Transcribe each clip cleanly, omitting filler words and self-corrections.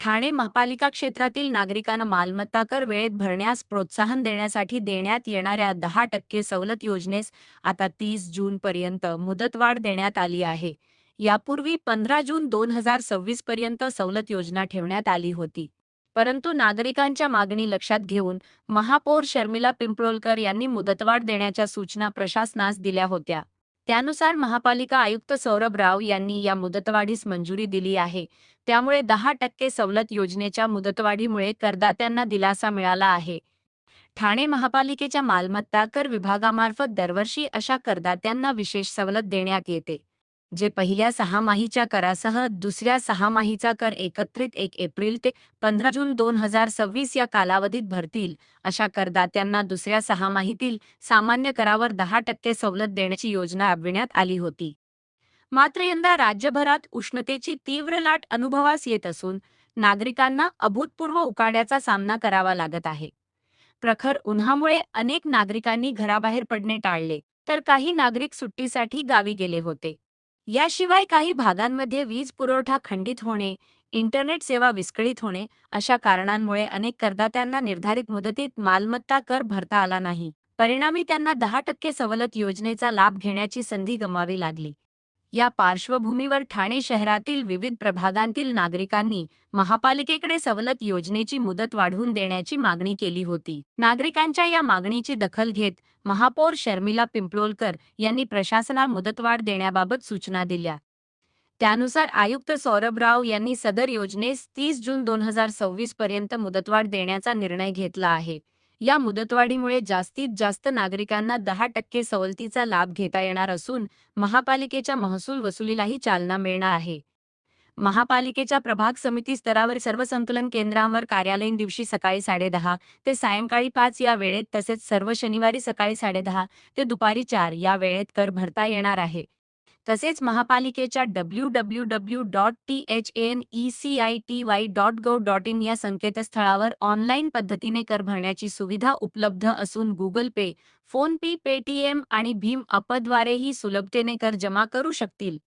ठाणे महापालिका क्षेत्रातील नागरिकांना मालमत्ता कर वेळेत भरण्यास प्रोत्साहन देण्यासाठी देण्यात येणाऱ्या 10% सवलत योजनेस आता 30 जूनपर्यंत मुदतवाढ देण्यात आली आहे. यापूर्वी 15 जून 2026 पर्यंत सवलत योजना ठेवण्यात आली होती. परंतु नागरिकांच्या मागणी लक्षात घेऊन महापौर शर्मिला पिंपळोलकर यांनी मुदतवाढ देण्याच्या सूचना प्रशासनास दिल्या होत्या. त्यानुसार महापालिका आयुक्त सौरभ राव यांनी या मुदतवाढीस मंजुरी दिली आहे. त्यामुळे 10% सवलत योजनेच्या मुदतवाढीमुळे करदात्यांना दिलासा मिळाला आहे. ठाणे महापालिकेच्या मालमत्ता कर विभागामार्फत दरवर्षी अशा करदात्यांना विशेष सवलत देण्यात येते. जे पहिल्या सहामाहीच्या करासह दुसऱ्या सहामाहीचा कर एकत्रित 1 एप्रिल ते 15 जून 2026 या कालावधीत भरतील, अशा करदात्यांना दुसऱ्या सहामाहीतील सामान्य करावर 10% सवलत देण्याची योजना राबविण्यात आली होती. मात्र यंदा राज्यभरात उष्णतेची तीव्र लाट अनुभवास येत असून नागरिकांना अभूतपूर्व उकाड्याचा सामना करावा लागत आहे. प्रखर उन्हामुळे अनेक नागरिकांनी घराबाहेर पडणे टाळले, तर काही नागरिक सुट्टीसाठी गावी गेले होते. याशिवाय काही भागांमध्ये वीज पुरवठा खंडित होणे, इंटरनेट सेवा विस्कळीत होणे अशा कारणांमुळे अनेक करदात्यांना निर्धारित मुदतीत मालमत्ता कर भरता आला नाही. परिणामी त्यांना 10% सवलत योजनेचा लाभ घेण्याची संधी गमावी लागली. या पार्श्वभूमीवर ठाणे शहरातील विविध प्रभागांतील नागरिकांनी महापालिकेकडे सवलत योजनेची मुदत वाढवून देण्याची मागणी केली होती. नागरिकांच्या या मागणीची दखल घेत महापौर शर्मिला पिंपळोलकर यांनी प्रशासनाला मुदतवाढ देण्याबाबत सूचना दिल्या. त्यानुसार आयुक्त सौरभ राव यांनी सदर योजनेस 30 जून 2026 पर्यंत मुदतवाढ देण्याचा निर्णय घेतला आहे. या मुदतवाढीमुळे जास्तीत जास्त नागरिकांना 10% सवलतीचा लाभ घेता येणार असून महापालिकेच्या महसूल वसुलीलाही चालना मिळणार आहे. महापालिकेच्या प्रभाग समिती स्तरावर सर्व संकलन केंद्रांवर कार्यालयीन दिवशी सकाळी 10:30 ते सायंकाळी 5 या वेळेत तसेच सर्व शनिवारी सकाळी 10:30 ते दुपारी 4 या वेळेत कर भरता येणार आहे. तसेच महापालिकेच्या www.thanecity.gov.in या संकेतस्थळावर ऑनलाईन पद्धतीने कर भरण्याची सुविधा उपलब्ध असून गुगल पे, फोनपे, पेटीएम आणि भीम ॲपद्वारेही सुलभतेने कर जमा करू शकतील.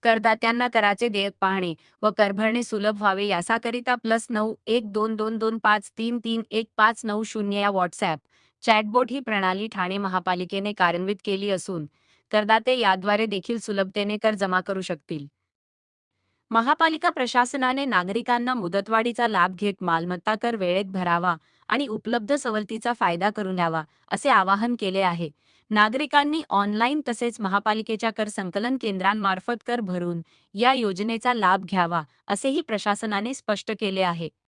करदात्यांना कराचे देयक पाहणे व कर भरणे सुलभ व्हावे याकरिता +912225331590 या व्हॉट्सॲप चॅटबोट ही प्रणाली ठाणे महापालिकेने कार्यान्वित केली असून करदाते याद्वारे देखील सुलभतेने कर जमा करू शकतील. महापालिका प्रशासनाने नागरिकांना मुदतवाढीचा लाभ घेत मालमत्ता कर वेळेत भरावा आणि उपलब्ध सवलतीचा फायदा करून घ्यावा असे आवाहन केले आहे. नागरिकांनी ऑनलाईन तसेच महापालिकेच्या कर संकलन केंद्रांमार्फत कर भरून या योजनेचा लाभ घ्यावा असेही प्रशासनाने स्पष्ट केले आहे.